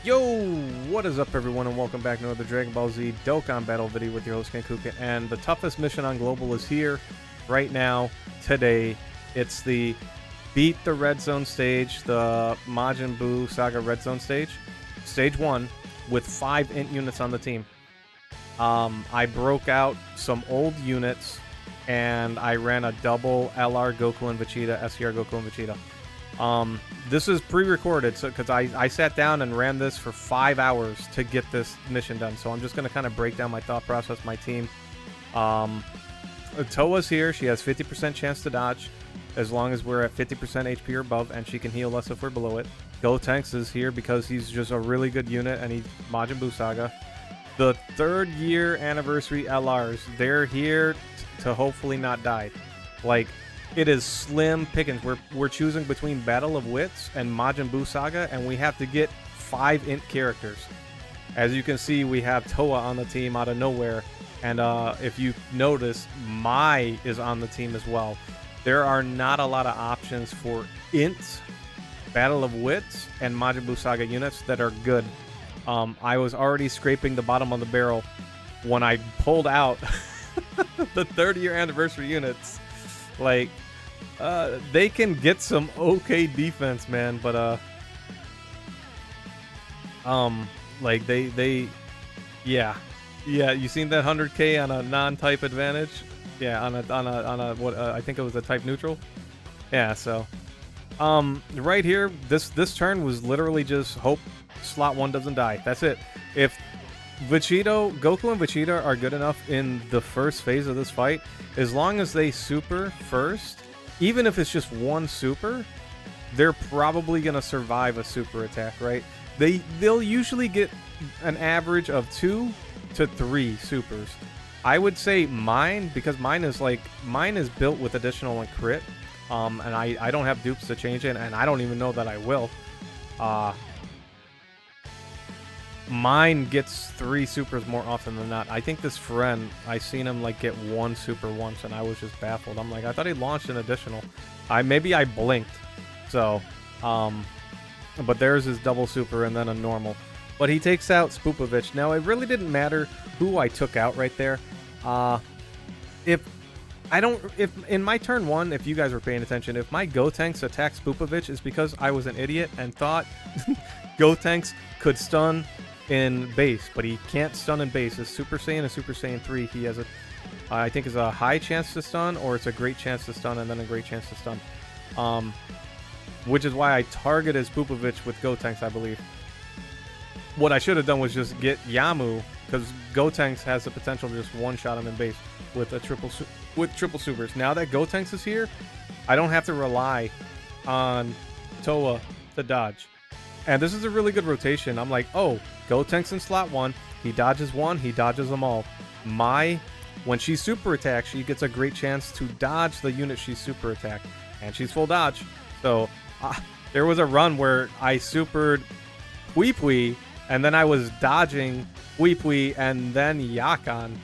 Yo, what is up everyone and welcome back to another Dragon Ball Z Dokkan Battle video with your host Kenkukun, and the toughest mission on Global is here, right now, today. It's the Beat the Red Zone stage, the Majin Buu Saga Red Zone stage, stage 1, with 5 INT units on the team. I broke out some old units, and I ran a double LR Goku and Vegeta, SCR Goku and Vegeta. This is pre-recorded, so because I sat down and ran this for 5 hours to get this mission done. So I'm just gonna kind of break down my thought process, my team. Toa's here. She has 50% chance to dodge, as long as we're at 50% HP or above, and she can heal us if we're below it. Gotenks is here because he's just a really good unit, and he's Majin Buu Saga. The 3rd year anniversary LRs, they're here to hopefully not die. Like, it is slim pickings. We're choosing between Battle of Wits and Majin Buu Saga, and we have to get 5 INT characters. As you can see, we have Toa on the team out of nowhere, and if you notice, Mai is on the team as well. There are not a lot of options for INT, Battle of Wits, and Majin Buu Saga units that are good. I was already scraping the bottom of the barrel when I pulled out the 3rd year anniversary units. Like, they can get some okay defense, man, but like yeah, you seen that 100k on a non-type advantage? Yeah, on a what, I think it was a type neutral. Yeah, so right here, this turn was literally just hope slot 1 doesn't die. That's it. If Goku and Vegeta are good enough in the first phase of this fight, as long as they super first, even if it's just 1 super, they're probably gonna survive a super attack, right? They'll usually get an average of 2 to 3 supers. I would say mine, because mine is built with additional and crit, and I don't have dupes to change it, and I don't even know that I will. Mine gets 3 supers more often than not. I think this friend, I seen him like get 1 super once, and I was just baffled. I'm like, I thought he launched an additional. Maybe I blinked. So, but there's his double super and then a normal. But he takes out Spoopovich. Now, it really didn't matter who I took out right there. If in my turn 1, if you guys were paying attention, if my Gotenks attacked Spoopovich, it's because I was an idiot and thought Gotenks could stun in base, but he can't stun in base. As Super Saiyan and Super Saiyan 3, he has I think is a high chance to stun, or it's a great chance to stun and then a great chance to stun. Which is why I targeted Spoopovich with Gotenks, I believe. What I should have done was just get Yamu, because Gotenks has the potential to just one-shot him in base with triple supers. Now that Gotenks is here, I don't have to rely on Toa to dodge. And this is a really good rotation. I'm like, oh, Gotenks in slot 1. He dodges 1. He dodges them all. Mai, when she super attacks, she gets a great chance to dodge the unit she's super attacked. And she's full dodge. So there was a run where I supered Pui, and then I was dodging Pui and then Yakan.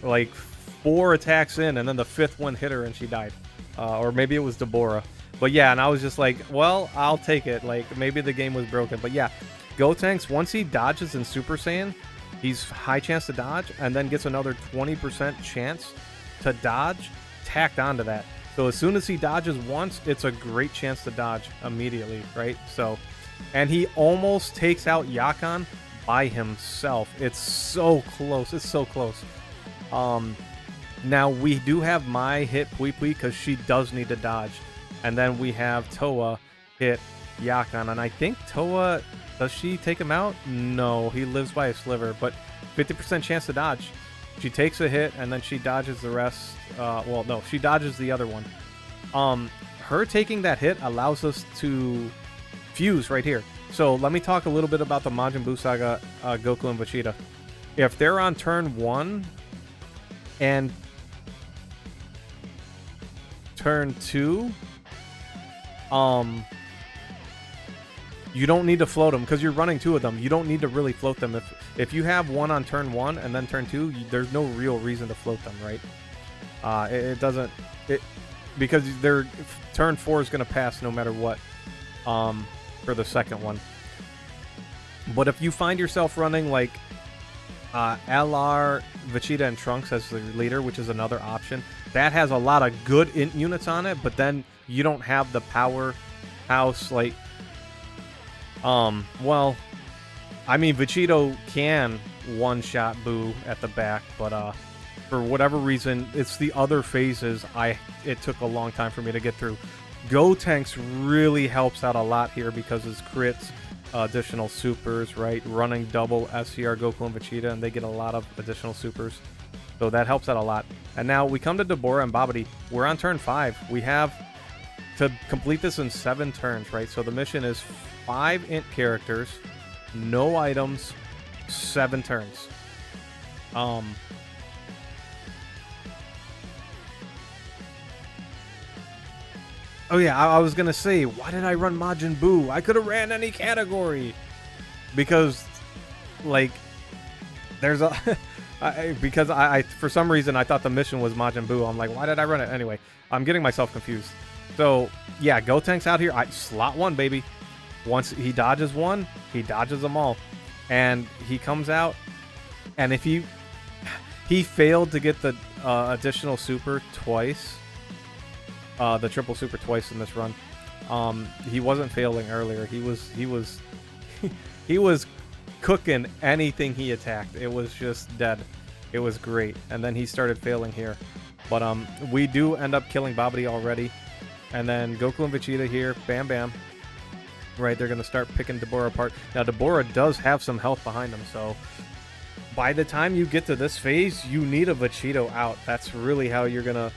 Like 4 attacks in, and then the 5th one hit her and she died. Or maybe it was Deborah. But yeah, and I was just like, well, I'll take it. Like, maybe the game was broken. But yeah, Gotenks, once he dodges in Super Saiyan, he's high chance to dodge, and then gets another 20% chance to dodge tacked onto that. So as soon as he dodges once, it's a great chance to dodge immediately, right? So, and he almost takes out Yakan by himself. It's so close. It's so close. Now, we do have Mai hit Pui because she does need to dodge. And then we have Toa hit Yakan. And I think Toa, does she take him out? No, he lives by a sliver. But 50% chance to dodge. She takes a hit, and then she dodges the rest. Well, no, she dodges the other one. Her taking that hit allows us to fuse right here. So let me talk a little bit about the Majin Buu Saga Goku and Vegeta. If they're on turn 1 and turn 2... you don't need to float them because you're running 2 of them. You don't need to really float them. If you have 1 on turn 1 and then turn 2, there's no real reason to float them, right? It doesn't, because their turn 4 is going to pass no matter what. For the second one. But if you find yourself running like LR, Vegeta, and Trunks as the leader, which is another option, that has a lot of good int units on it, but then you don't have the powerhouse, like, well, I mean, Vegito can one-shot Boo at the back, but, for whatever reason, it's the other phases it took a long time for me to get through. Gotenks really helps out a lot here because his crits, additional supers, right? Running double SCR Goku and Vegeta, and they get a lot of additional supers. So that helps out a lot. And now we come to Deborah and Babidi. We're on turn 5. We have to complete this in 7 turns, right? So the mission is 5 int characters, no items, 7 turns. Oh yeah, I was gonna say, why did I run Majin Buu? I could have ran any category. Because, like, there's a... because I for some reason, I thought the mission was Majin Buu. I'm like, why did I run it? Anyway, I'm getting myself confused. So, yeah, Gotenks out here. Slot 1, baby. Once he dodges one, he dodges them all. And he comes out, and if he failed to get the additional super twice, the triple super twice in this run. He wasn't failing earlier. He was he was cooking anything he attacked. It was just dead. It was great. And then he started failing here. But we do end up killing Babidi already. And then Goku and Vegeta here, bam bam. Right, they're gonna start picking Deborah apart. Now Deborah does have some health behind him, so by the time you get to this phase, you need a Vegito out. That's really how you're gonna...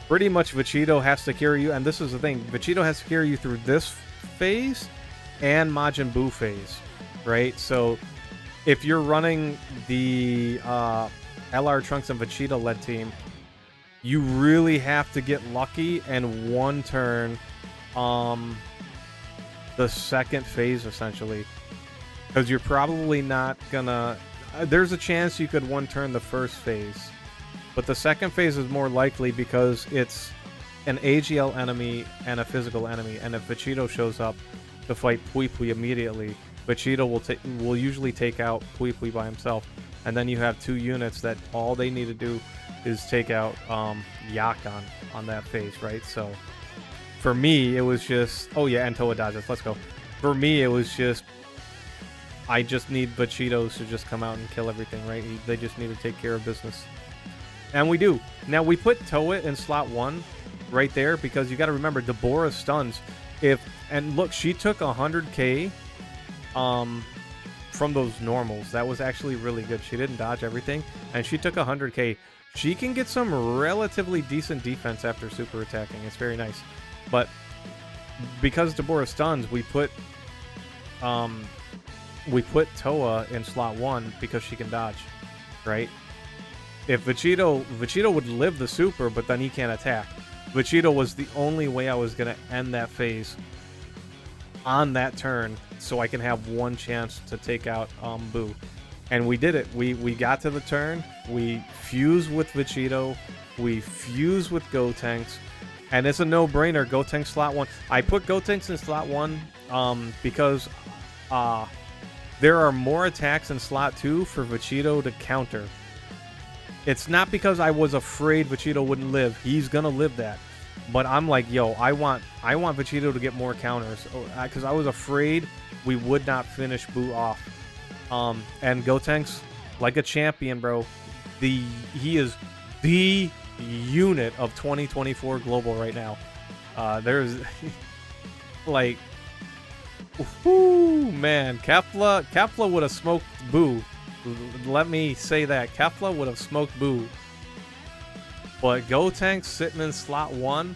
Pretty much Vegito has to carry you, and this is the thing, Vegito has to carry you through this phase and Majin Buu phase, right? So if you're running the LR Trunks and Vegeta led team, you really have to get lucky and one turn the second phase, essentially, because you're probably not gonna... there's a chance you could one turn the first phase. But the second phase is more likely because it's an AGL enemy and a physical enemy. And if Vegito shows up to fight Pui Pui immediately, Vegito will usually take out Pui Pui by himself. And then you have 2 units that all they need to do is take out Yakan on that phase, right? So for me, it was just... Oh yeah, and Toa dodges. Let's go. For me, it was just... I just need Vegitos to just come out and kill everything, right? They just need to take care of business. And we do. Now, we put Toa in slot 1 right there because you got to remember, Deborah stuns. And look, she took 100k from those normals. That was actually really good. She didn't dodge everything, and she took 100k. She can get some relatively decent defense after super attacking. It's very nice. But because Deborah stuns, we put Toa in slot 1 because she can dodge, right? If Vegito would live the super, but then he can't attack. Vegito was the only way I was going to end that phase on that turn so I can have one chance to take out Boo. And we did it. We got to the turn. We fused with Vegito. We fused with Gotenks. And it's a no-brainer. Gotenks slot 1. I put Gotenks in slot 1 because there are more attacks in slot 2 for Vegito to counter. It's not because I was afraid Vegito wouldn't live. He's gonna live that. But I'm like, yo, I want Vegito to get more counters. Because I was afraid we would not finish Boo off. And Gotenks, like a champion, bro. He is the unit of 2024 global right now. There's... like... Whoo, man. Kefla would have smoked Boo. Let me say that. Kefla would have smoked Boo. But Gotenks sitting in slot 1,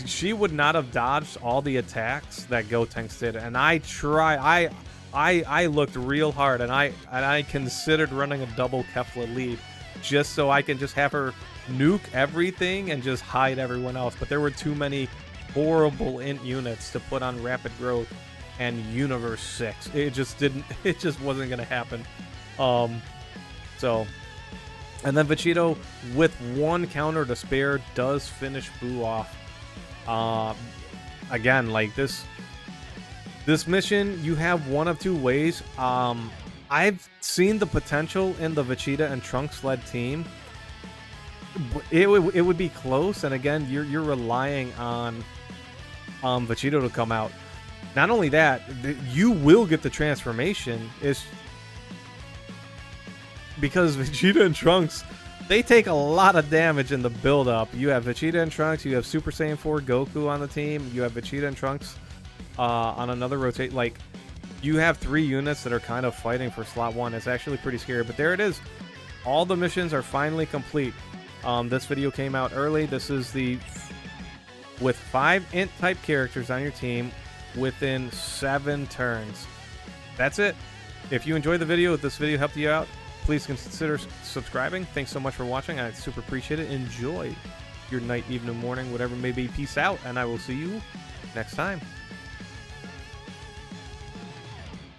she would not have dodged all the attacks that Gotenks did. And I looked real hard, and I considered running a double Kefla lead just so I can just have her nuke everything and just hide everyone else. But there were too many horrible int units to put on Rapid Growth and Universe 6. It just wasn't gonna happen. So, and then Vegito, with 1 counter to spare, does finish Boo off. Again, like this, This mission, you have one of two ways. I've seen the potential in the Vegeta and Trunks-led team. It would be close, and again, you're relying on Vegeta to come out. Not only that, you will get the transformation. Is because Vegeta and Trunks, they take a lot of damage in the build-up. You have Vegeta and Trunks, you have Super Saiyan 4 Goku on the team, you have Vegeta and Trunks on another rotate. Like, you have 3 units that are kind of fighting for slot 1. It's actually pretty scary, but there it is. All the missions are finally complete. This video came out early. This is with 5 INT type characters on your team within 7 turns. That's it. If you enjoyed the video, if this video helped you out, please consider subscribing. Thanks so much for watching. I super appreciate it. Enjoy your night, evening, morning, whatever it may be. Peace out, and I will see you next time.